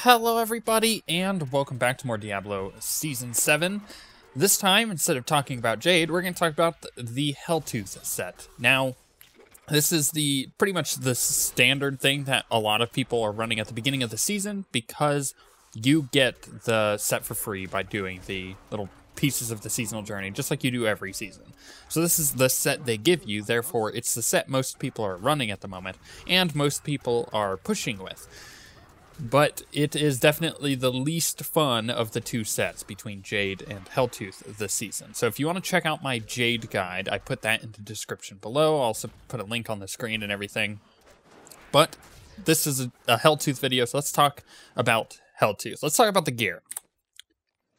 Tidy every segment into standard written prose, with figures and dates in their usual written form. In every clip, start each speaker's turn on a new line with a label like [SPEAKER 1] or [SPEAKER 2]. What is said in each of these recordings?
[SPEAKER 1] Hello everybody, and welcome back to more Diablo Season 7. This time, instead of talking about Jade, we're going to talk about the Helltooth set. Now, this is pretty much the standard thing that a lot of people are running at the beginning of the season, because you get the set for free by doing the little pieces of the seasonal journey, just like you do every season. So this is the set they give you, therefore it's the set most people are running at the moment, and most people are pushing with. But it is definitely the least fun of the two sets between Jade and Helltooth this season. So if you want to check out my Jade guide, I put that in the description below. I'll also put a link on the screen and everything. But this is a Helltooth video, so let's talk about Helltooth. Let's talk about the gear.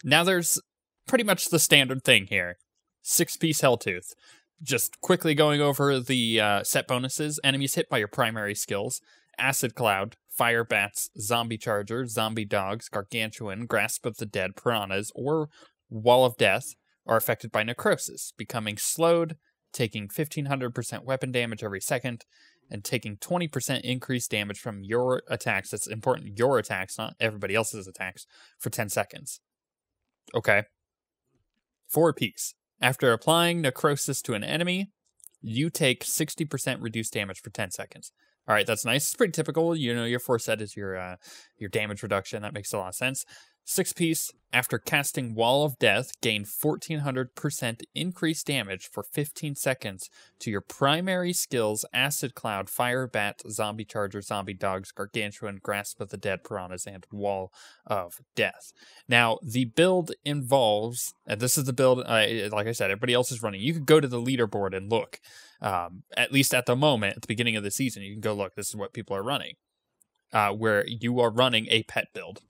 [SPEAKER 1] Now there's pretty much the standard thing here. 6-piece Helltooth. Just quickly going over the set bonuses. Enemies hit by your primary skills. Acid Cloud, Fire Bats, Zombie Charger, Zombie Dogs, Gargantuan, Grasp of the Dead, Piranhas, or Wall of Death are affected by necrosis, becoming slowed, taking 1500% weapon damage every second, and taking 20% increased damage from your attacks. That's important, your attacks, not everybody else's attacks, for 10 seconds. Okay. 4-piece. After applying necrosis to an enemy, you take 60% reduced damage for 10 seconds. All right, that's nice. It's pretty typical. You know, your 4 set is your damage reduction. That makes a lot of sense. 6-piece, after casting Wall of Death, gain 1400% increased damage for 15 seconds to your primary skills: Acid Cloud, Fire Bat, Zombie Charger, Zombie Dogs, Gargantuan, Grasp of the Dead, Piranhas, and Wall of Death. Now, the build involves, and this is the build, like I said, everybody else is running. You could go to the leaderboard and look. At least at the moment, at the beginning of the season, you can go look. This is what people are running, where you are running a pet build.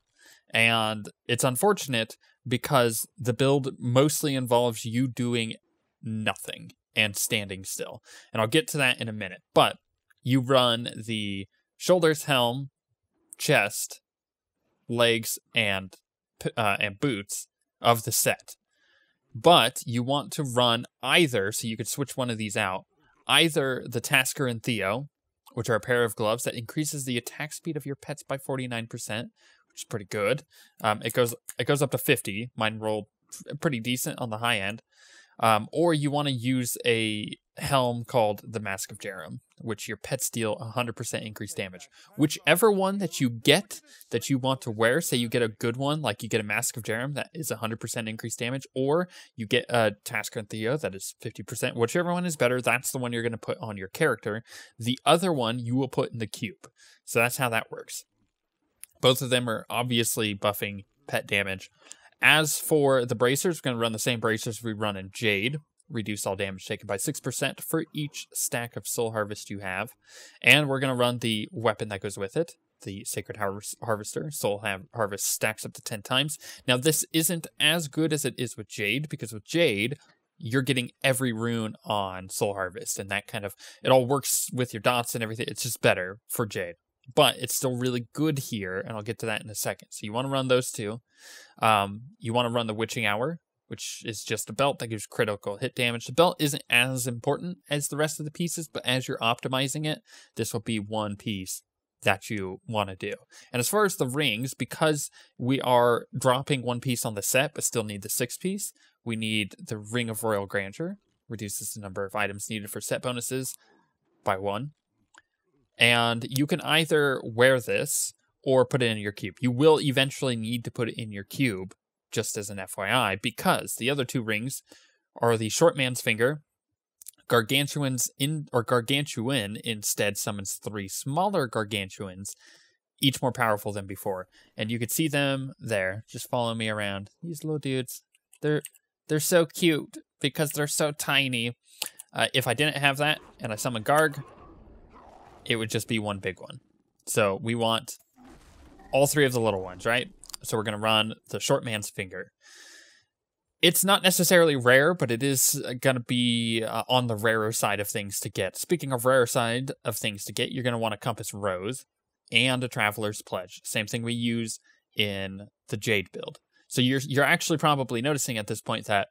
[SPEAKER 1] And it's unfortunate because the build mostly involves you doing nothing and standing still. And I'll get to that in a minute. But you run the shoulders, helm, chest, legs, and boots of the set. But you want to run either, so you could switch one of these out, either the Tasker and Theo, which are a pair of gloves that increases the attack speed of your pets by 49%, which is pretty good. It goes up to 50. Mine rolled pretty decent on the high end. Or you want to use a helm called the Mask of Jerem, which your pets deal 100% increased damage. Whichever one that you get that you want to wear, say you get a good one, like you get a Mask of Jerem that is 100% increased damage, or you get a Tasker and Theo that is 50%. Whichever one is better, that's the one you're going to put on your character. The other one you will put in the cube. So that's how that works. Both of them are obviously buffing pet damage. As for the bracers, we're going to run the same bracers we run in Jade. Reduce all damage taken by 6% for each stack of Soul Harvest you have. And we're going to run the weapon that goes with it, the Sacred Harvester. Soul Harvest stacks up to 10 times. Now, this isn't as good as it is with Jade, because with Jade, you're getting every rune on Soul Harvest. And that kind of, it all works with your dots and everything. It's just better for Jade. But it's still really good here, and I'll get to that in a second. So you want to run those two. You want to run the Witching Hour, which is just a belt that gives critical hit damage. The belt isn't as important as the rest of the pieces, but as you're optimizing it, this will be one piece that you want to do. And as far as the rings, because we are dropping one piece on the set, but still need the 6-piece, we need the Ring of Royal Grandeur. Reduces the number of items needed for set bonuses by 1. And you can either wear this or put it in your cube. You will eventually need to put it in your cube, just as an FYI, because the other 2 rings are the Short Man's Finger. Gargantuan instead summons 3 smaller Gargantuans, each more powerful than before. And you could see them there. Just follow me around. These little dudes, they're so cute because they're so tiny. If I didn't have that and I summon Garg, it would just be one big one. So we want all 3 of the little ones, right? So we're going to run the Short Man's Finger. It's not necessarily rare, but it is going to be on the rarer side of things to get. Speaking of rare side of things to get, you're going to want a Compass Rose and a Traveler's Pledge. Same thing we use in the Jade build. So you're actually probably noticing at this point that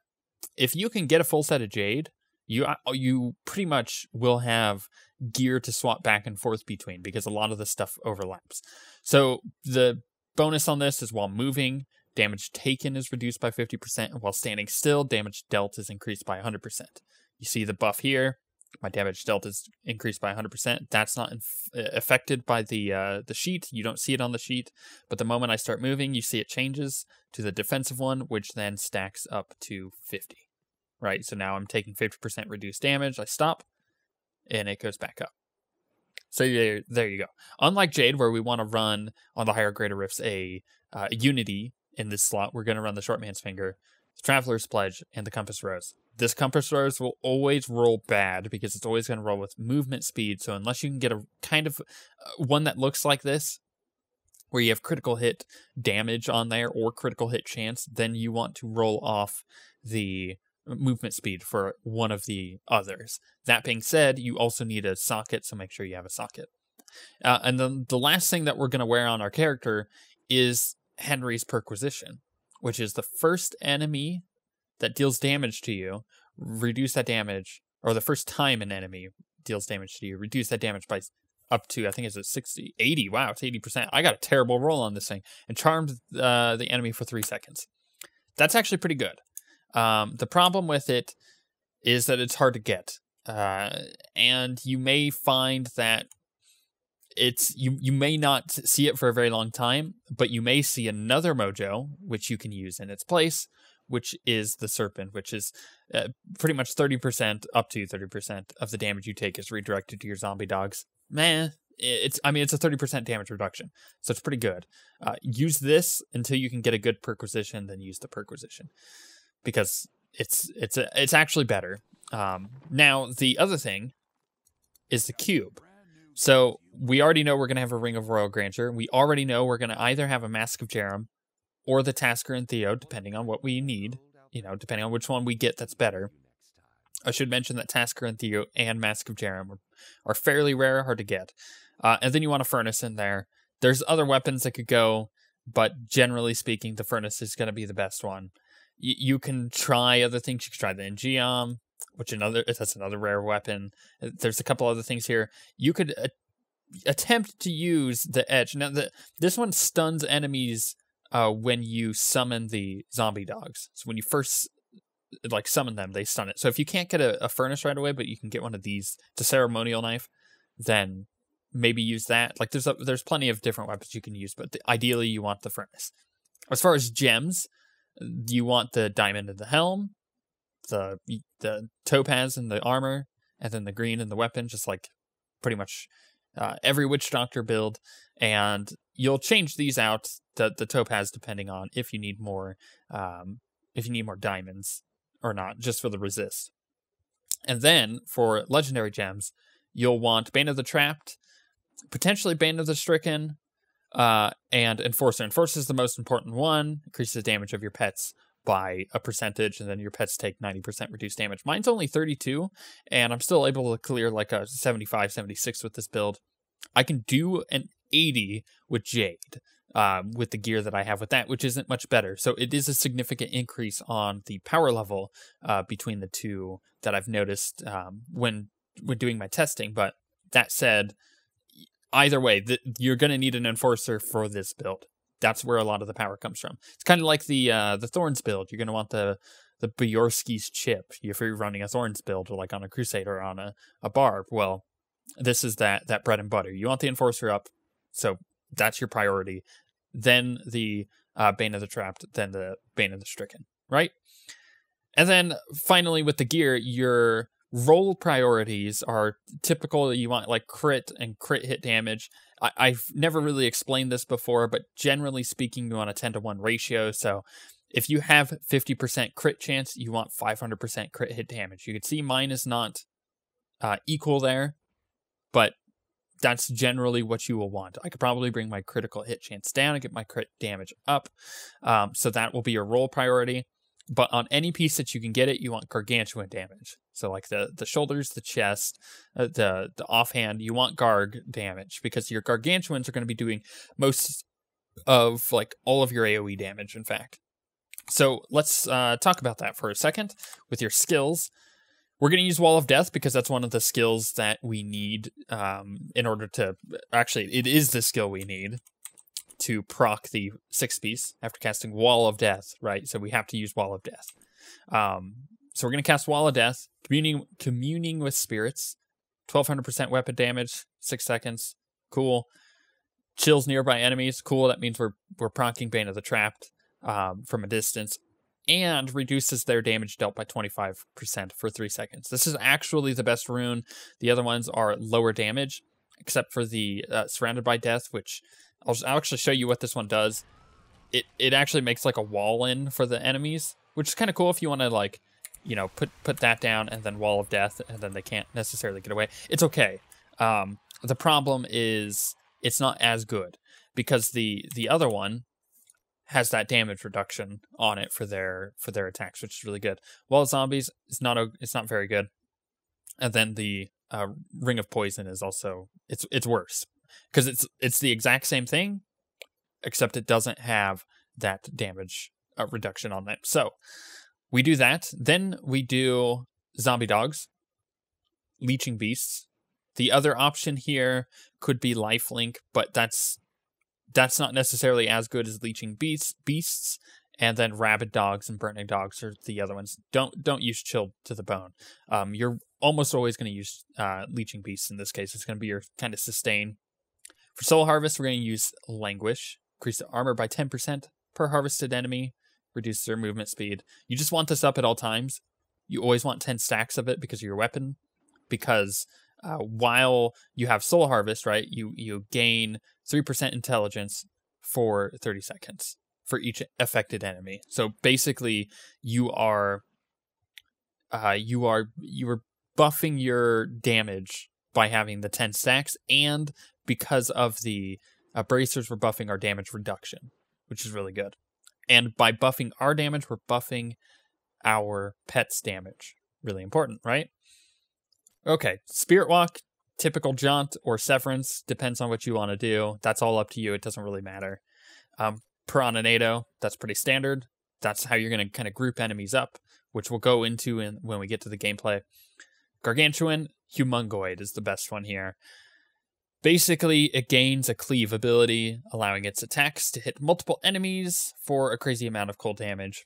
[SPEAKER 1] if you can get a full set of Jade, you pretty much will have gear to swap back and forth between because a lot of the stuff overlaps. So the bonus on this is while moving, damage taken is reduced by 50%, and while standing still, damage dealt is increased by 100%. You see the buff here. My damage dealt is increased by 100%. That's not affected by the sheet. You don't see it on the sheet, but the moment I start moving, you see it changes to the defensive one, which then stacks up to 50. Right, so now I'm taking 50% reduced damage. I stop, and it goes back up. So there you go. Unlike Jade, where we want to run on the higher greater rifts a unity in this slot, we're going to run the short man's finger, the Traveler's Pledge, and the Compass Rose. This Compass Rose will always roll bad because it's always going to roll with movement speed. So unless you can get a kind of one that looks like this, where you have critical hit damage on there or critical hit chance, then you want to roll off the movement speed for one of the others. That being said, you also need a socket, so make sure you have a socket. And then the last thing that we're going to wear on our character is Henry's Perquisition, which is the first enemy that deals damage to you, reduce that damage, or the first time an enemy deals damage to you, reduce that damage by up to, I think it's at 60, 80, wow, it's 80%. I got a terrible roll on this thing, and charmed the enemy for 3 seconds. That's actually pretty good. The problem with it is that it's hard to get, and you may find that you may not see it for a very long time, but you may see another mojo which you can use in its place, which is the Serpent, which is pretty much 30%, up to 30% of the damage you take is redirected to your zombie dogs. It's a 30% damage reduction, so it's pretty good. Use this until you can get a good Perquisition, then use the Perquisition, because it's actually better. Now the other thing is the cube. So we already know we're going to have a Ring of Royal Grandeur. We already know we're going to either have a Mask of Jerem or the Tasker and Theo, depending on what we need, depending on which one we get that's better. I should mention that Tasker and Theo and Mask of Jerem are fairly rare, hard to get. And then you want a Furnace in there. There's other weapons that could go, but generally speaking, the Furnace is going to be the best one. You can try other things. You can try the Engeom, that's another rare weapon. There's a couple other things here. You could attempt to use the Edge. Now, this one stuns enemies when you summon the zombie dogs. So when you first summon them, they stun it. So if you can't get a Furnace right away, but you can get one of these, the Ceremonial Knife, then maybe use that. There's plenty of different weapons you can use, but ideally you want the Furnace. As far as gems, you want the Diamond in the Helm, the Topaz in the armor, and then the green in the weapon, just like pretty much every Witch Doctor build. And you'll change these out, the Topaz, depending on if you need more diamonds or not, just for the resist. And then for legendary gems, you'll want Bane of the Trapped, potentially Bane of the Stricken, and Enforcer. Enforcer is the most important one. Increases damage of your pets by a percentage, and then your pets take 90% reduced damage. Mine's only 32, and I'm still able to clear like a 75, 76 with this build. I can do an 80 with Jade, with the gear that I have with that, which isn't much better. So it is a significant increase on the power level between the two that I've noticed when doing my testing. But that said, either way, you're going to need an Enforcer for this build. That's where a lot of the power comes from. It's kind of like the Thorns build. You're going to want the Bjorski's Chip if you're running a Thorns build, or like on a Crusade or on a Barb. Well, this is that bread and butter. You want the Enforcer up, so that's your priority. Then the Bane of the Trapped, then the Bane of the Stricken, right? And then finally with the gear, your roll priorities are typical. You want like crit and crit hit damage. I've never really explained this before, but generally speaking, you want a 10-to-1 ratio. So if you have 50% crit chance, you want 500% crit hit damage. You can see mine is not equal there, but that's generally what you will want. I could probably bring my critical hit chance down and get my crit damage up. So that will be your roll priority. But on any piece that you can get it, you want gargantuan damage. So like the shoulders, the chest, the offhand, you want garg damage, because your gargantuans are going to be doing most of like all of your AoE damage, in fact. So let's talk about that for a second with your skills. We're going to use Wall of Death because that's one of the skills that we need in order to... Actually, it is the skill we need to proc the 6th piece after casting Wall of Death, right? So we have to use Wall of Death. So we're going to cast Wall of Death, communing with spirits, 1200% weapon damage, 6 seconds. Cool. Chills nearby enemies. Cool. That means we're proccing Bane of the Trapped from a distance. And reduces their damage dealt by 25% for 3 seconds. This is actually the best rune. The other ones are lower damage, except for the Surrounded by Death, which I'll actually show you what this one does. It actually makes like a wall in for the enemies, which is kind of cool if you want to like, you know, put that down and then Wall of Death, and then they can't necessarily get away. It's okay. The problem is it's not as good because the other one has that damage reduction on it for their attacks, which is really good. Wall of Zombies is not very good, and then the Ring of Poison is also it's worse because it's the exact same thing, except it doesn't have that damage reduction on it. So we do that. Then we do Zombie Dogs, Leeching Beasts. The other option here could be Lifelink, but that's not necessarily as good as Leeching Beasts. And then Rabid Dogs and Burning Dogs are the other ones. Don't use Chilled to the Bone. You're almost always going to use Leeching Beasts in this case. It's going to be your kind of sustain. For Soul Harvest, we're going to use Languish. Increase the armor by 10% per harvested enemy. Reduce their movement speed. You just want this up at all times. You always want 10 stacks of it because of your weapon. Because while you have Soul Harvest, right, you gain 3% intelligence for 30 seconds for each affected enemy. So basically, you are buffing your damage by having the 10 stacks, and because of the bracers, we're buffing our damage reduction, which is really good. And by buffing our damage, we're buffing our pet's damage. Really important, right? Okay, Spirit Walk, typical Jaunt, or Severance, depends on what you want to do. That's all up to you. It doesn't really matter. Piranha, that's pretty standard. That's how you're going to kind of group enemies up, which we'll go into when we get to the gameplay. Gargantuan, Humongoid is the best one here. Basically, it gains a cleave ability, allowing its attacks to hit multiple enemies for a crazy amount of cold damage.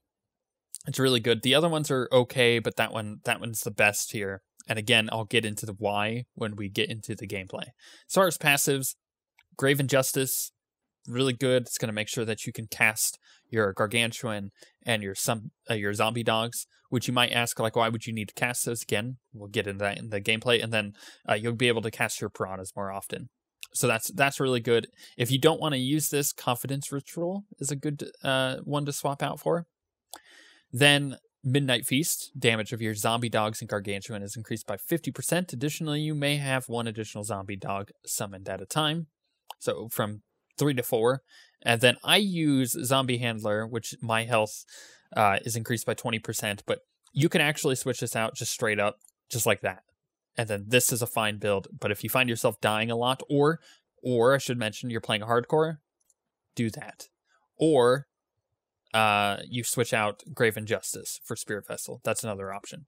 [SPEAKER 1] It's really good. The other ones are okay, but that one's the best here. And again, I'll get into the why when we get into the gameplay. As far as passives, Graven Justice, really good. It's going to make sure that you can cast your Gargantuan and your Zombie Dogs, which you might ask, like, why would you need to cast those? Again, we'll get into that in the gameplay, and then you'll be able to cast your Piranhas more often. So that's really good. If you don't want to use this, Confidence Ritual is a good one to swap out for. Then Midnight Feast, damage of your Zombie Dogs and Gargantuan is increased by 50%. Additionally, you may have one additional Zombie Dog summoned at a time. So from 3 to 4. And then I use Zombie Handler, which my health is increased by 20%. But you can actually switch this out just straight up, just like that. And then this is a fine build. But if you find yourself dying a lot, or I should mention you're playing a hardcore, do that. Or you switch out Graven Justice for Spirit Vessel. That's another option.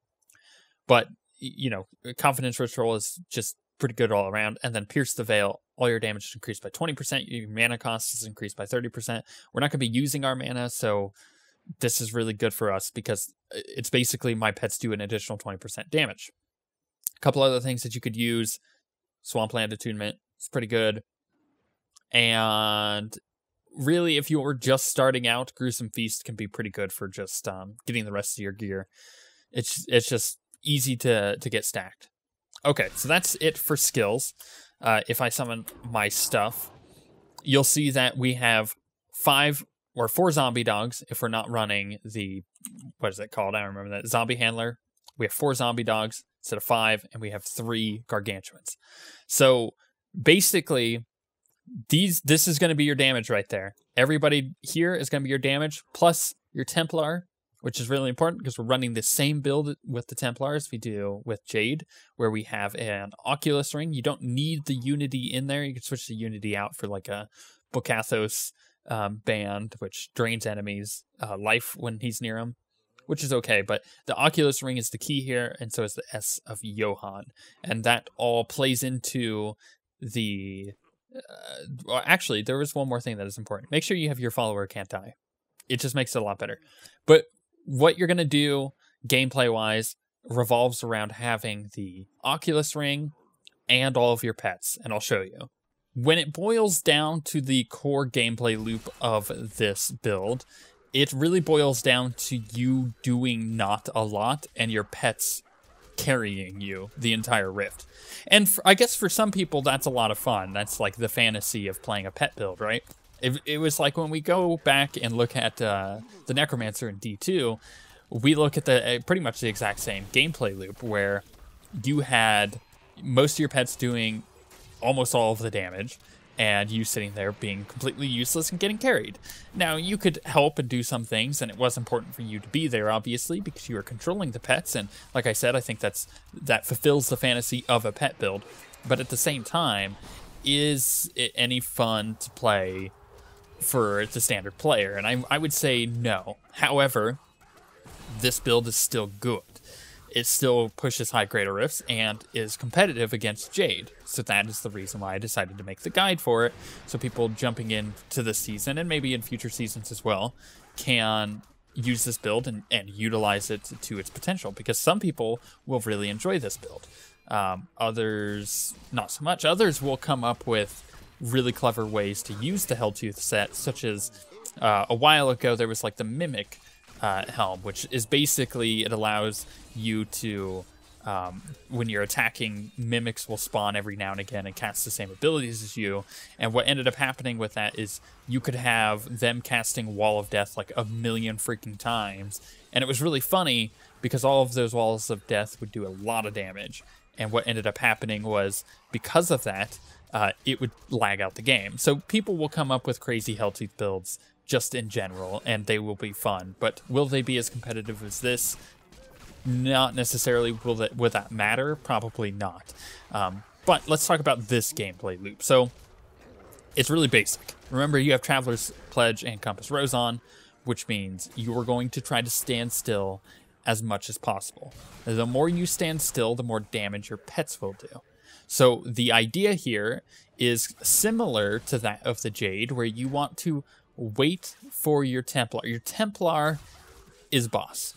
[SPEAKER 1] But, you know, Confidence Ritual is just pretty good all around. And then Pierce the Veil, all your damage is increased by 20%. Your mana cost is increased by 30%. We're not going to be using our mana, so this is really good for us because it's basically my pets do an additional 20% damage. A couple other things that you could use. Swampland Attunement is pretty good. And really, if you were just starting out, Gruesome Feast can be pretty good for just getting the rest of your gear. It's just easy to get stacked. Okay, so that's it for skills. If I summon my stuff, you'll see that we have 4 Zombie Dogs if we're not running the, what is it called? I don't remember that. Zombie Handler. We have 4 Zombie Dogs instead of 5, and we have 3 Gargantuans. So basically, this is going to be your damage right there. Everybody here is going to be your damage, plus your Templar, which is really important because we're running the same build with the Templars we do with Jade, where we have an Oculus Ring. You don't need the Unity in there. You can switch the Unity out for like a Bokathos band, which drains enemies life when he's near them. which is okay. But the Oculus ring is the key here, and so is the S of Johann. And that all plays into the... well, actually, there was one more thing that is important. Make sure you have your follower can't die. It just makes it a lot better. But what you're going to do, gameplay-wise, revolves around having the Oculus ring and all of your pets, and I'll show you. When it boils down to the core gameplay loop of this build, it really boils down to you doing not a lot and your pets carrying you the entire rift. And I guess for some people, that's a lot of fun. That's like the fantasy of playing a pet build, right? It was like when we go back and look at the Necromancer in D2, we look at the pretty much the exact same gameplay loop where you had most of your pets doing almost all of the damage, and you sitting there being completely useless and getting carried. Now, you could help and do some things, and it was important for you to be there, obviously, because you were controlling the pets, and like I said, I think that fulfills the fantasy of a pet build. But at the same time, is it any fun to play for the standard player? And I would say no. However, this build is still good. It still pushes high greater rifts and is competitive against Jade. So that is the reason why I decided to make the guide for it. So people jumping into this season, and maybe in future seasons as well, can use this build and utilize it to its potential. Because some people will really enjoy this build. Others, not so much. Others will come up with really clever ways to use the Helltooth set, such as a while ago there was like the Mimic helm, which is basically, it allows you to, when you're attacking, mimics will spawn every now and again and cast the same abilities as you. And what ended up happening with that is you could have them casting Wall of Death like 1,000,000 freaking times. And it was really funny because all of those Walls of Death would do a lot of damage. And what ended up happening was, because of that, it would lag out the game. So people will come up with crazy Helltooth builds just in general, and they will be fun. But will they be as competitive as this? Not necessarily. Will that matter? Probably not. But let's talk about this gameplay loop. So it's really basic. Remember, you have Traveler's Pledge and Compass Rose on, which means you are going to try to stand still as much as possible. The more you stand still, the more damage your pets will do. So the idea here is similar to that of the Jade, where you want to wait for your Templar. Your Templar is boss.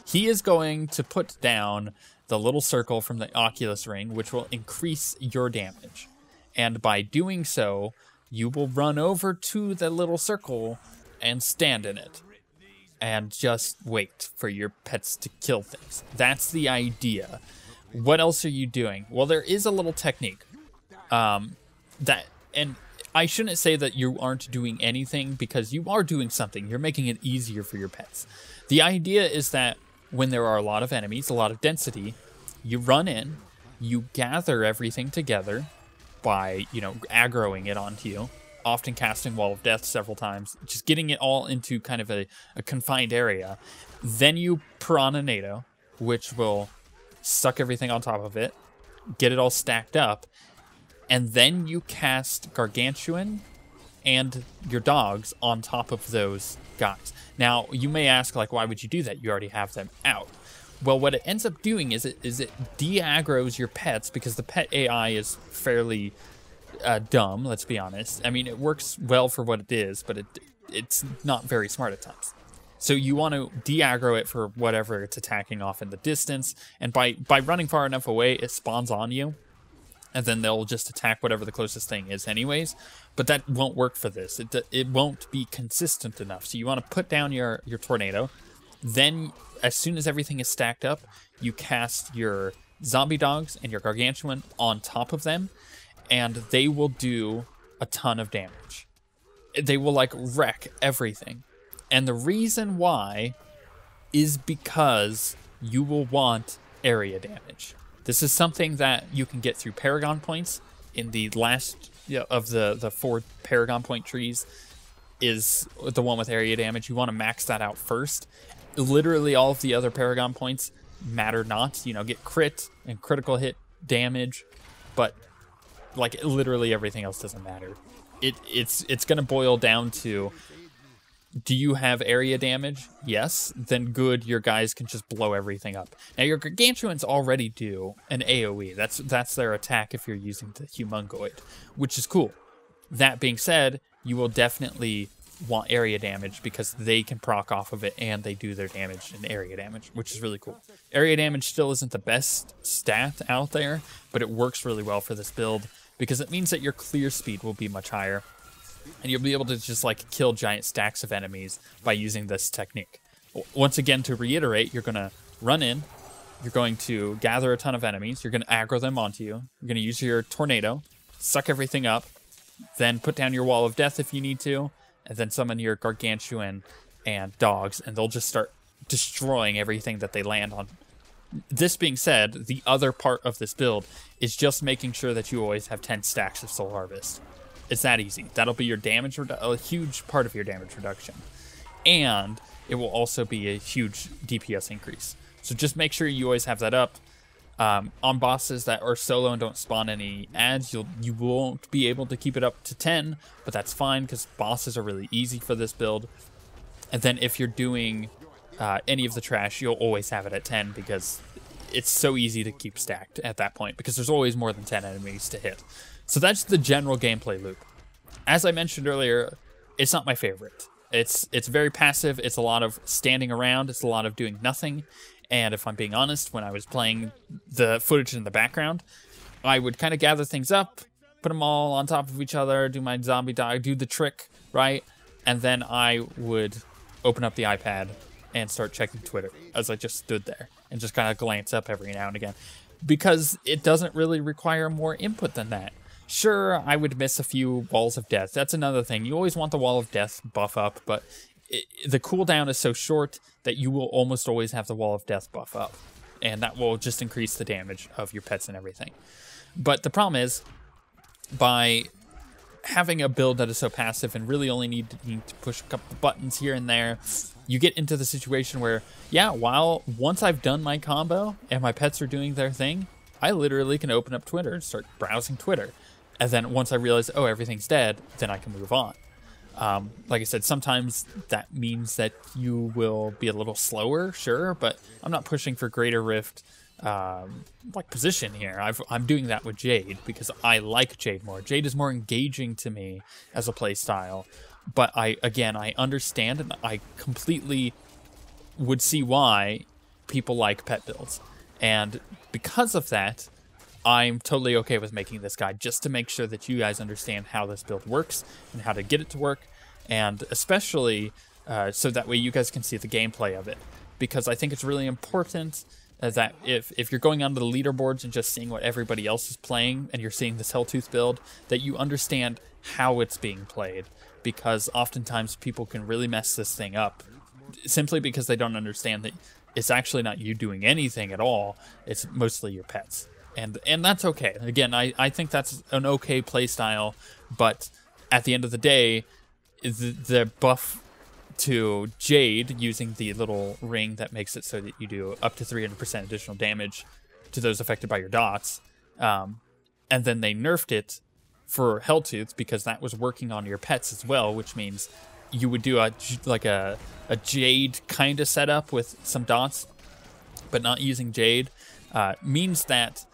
[SPEAKER 1] He is going to put down the little circle from the Oculus ring, which will increase your damage. And by doing so, you will run over to the little circle and stand in it. And just wait for your pets to kill things. That's the idea. What else are you doing? Well, there is a little technique. And I shouldn't say that you aren't doing anything, because you are doing something. You're making it easier for your pets. The idea is that when there are a lot of enemies, a lot of density, you run in, you gather everything together by, aggroing it onto you, often casting Wall of Death several times, just getting it all into kind of a confined area. Then you Piranha-nado, which will suck everything on top of it, get it all stacked up, and then you cast Gargantuan and your dogs on top of those guys. Now, you may ask, like, why would you do that? You already have them out. Well, what it ends up doing is it de-aggroes your pets, because the pet AI is fairly dumb, let's be honest. I mean, it works well for what it is, but it's not very smart at times. So you want to de-aggro it for whatever it's attacking off in the distance, and by running far enough away, it spawns on you, and then they'll just attack whatever the closest thing is anyways. But that won't work for this. It won't be consistent enough. So you want to put down your tornado, then as soon as everything is stacked up, you cast your zombie dogs and your Gargantuan on top of them, and they will do a ton of damage. They will, like, wreck everything. And the reason why is because you will want area damage. This is something that you can get through Paragon points. In the last of the 4 Paragon point trees is the one with area damage. You want to max that out first. Literally all of the other Paragon points matter not. Get crit and critical hit damage, but like literally everything else doesn't matter. It's going to boil down to Do you have area damage? Yes. Then good, your guys can just blow everything up. Now your Gargantuans already do an AoE. That's their attack if you're using the Humungoid, which is cool. That being said, you will definitely want area damage because they can proc off of it and they do their damage in area damage, which is really cool. Area damage still isn't the best stat out there, but it works really well for this build because it means that your clear speed will be much higher. And you'll be able to just like kill giant stacks of enemies by using this technique. Once again, to reiterate, you're going to run in, you're going to gather a ton of enemies, you're going to aggro them onto you, you're going to use your tornado, suck everything up, then put down your wall of death if you need to, and then summon your gargantuan and dogs, and they'll just start destroying everything that they land on. This being said, the other part of this build is just making sure that you always have 10 stacks of Soul Harvest. It's that easy. That'll be your damage, a huge part of your damage reduction. And it will also be a huge DPS increase. So just make sure you always have that up. On bosses that are solo and don't spawn any adds, you won't be able to keep it up to 10, but that's fine because bosses are really easy for this build. And then if you're doing any of the trash, you'll always have it at 10 because it's so easy to keep stacked at that point because there's always more than 10 enemies to hit. So that's the general gameplay loop. As I mentioned earlier, it's not my favorite. It's very passive. It's a lot of standing around. It's a lot of doing nothing. And if I'm being honest, when I was playing the footage in the background, I would kind of gather things up, put them all on top of each other, do my zombie dog, do the trick, right? And then I would open up the iPad and start checking Twitter as I just stood there and just kind of glance up every now and again because it doesn't really require more input than that. Sure, I would miss a few walls of death. That's another thing. You always want the wall of death buff up, but the cooldown is so short that you will almost always have the wall of death buff up. And that will just increase the damage of your pets and everything. But the problem is, by having a build that is so passive and really only need to push a couple buttons here and there, you get into the situation where, yeah, once I've done my combo and my pets are doing their thing, I literally can open up Twitter and start browsing Twitter. And then once I realize, oh, everything's dead, then I can move on. Like I said, sometimes that means that you will be a little slower, sure, but I'm not pushing for Greater Rift like position here. I'm doing that with Jade because I like Jade more. Jade is more engaging to me as a play style, but I understand and I completely would see why people like pet builds. And because of that, I'm totally okay with making this guide just to make sure that you guys understand how this build works and how to get it to work, and especially so that way you guys can see the gameplay of it. Because I think it's really important that if you're going onto the leaderboards and just seeing what everybody else is playing and you're seeing this Helltooth build, that you understand how it's being played. Because oftentimes people can really mess this thing up simply because they don't understand that it's actually not you doing anything at all. It's mostly your pets. And that's okay. Again, I think that's an okay play style, but at the end of the day, the buff to Jade using the little ring that makes it so that you do up to 300% additional damage to those affected by your dots, and then they nerfed it for Helltooth because that was working on your pets as well, which means you would do a Jade kind of setup with some dots, but not using Jade, means that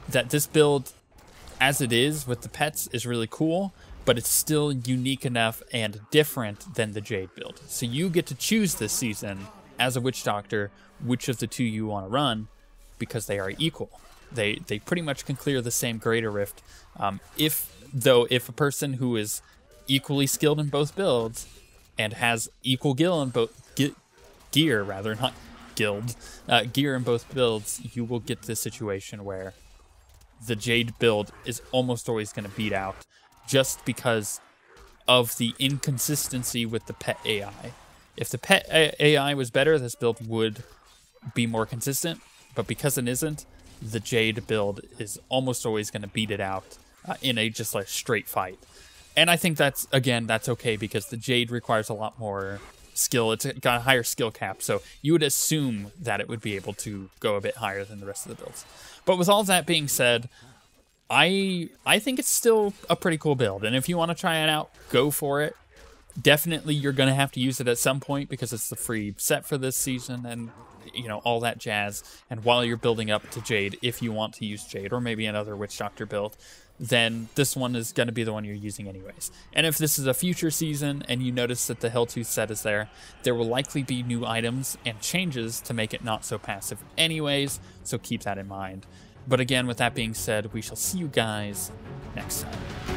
[SPEAKER 1] this build, as it is with the pets, is really cool, but it's still unique enough and different than the Jade build. So you get to choose this season, as a witch doctor, which of the two you want to run, because they are equal. They pretty much can clear the same Greater Rift. If a person who is equally skilled in both builds and has equal gear in both gear in both builds, you will get this situation where the Jade build is almost always going to beat out just because of the inconsistency with the pet AI. If the pet AI was better, this build would be more consistent, but because it isn't, the Jade build is almost always going to beat it out in a just like straight fight. And I think that's okay because the Jade requires a lot more skill. It's got a higher skill cap, so you would assume that it would be able to go a bit higher than the rest of the builds. But with all that being said, I think it's still a pretty cool build, and if you want to try it out, go for it. Definitely you're going to have to use it at some point because it's the free set for this season and, you know, all that jazz. And while you're building up to Jade, if you want to use Jade or maybe another Witch Doctor build, then this one is going to be the one you're using anyways. And if this is a future season and you notice that the Helltooth set is there will likely be new items and changes to make it not so passive anyways, so keep that in mind. But again, with that being said, we shall see you guys next time.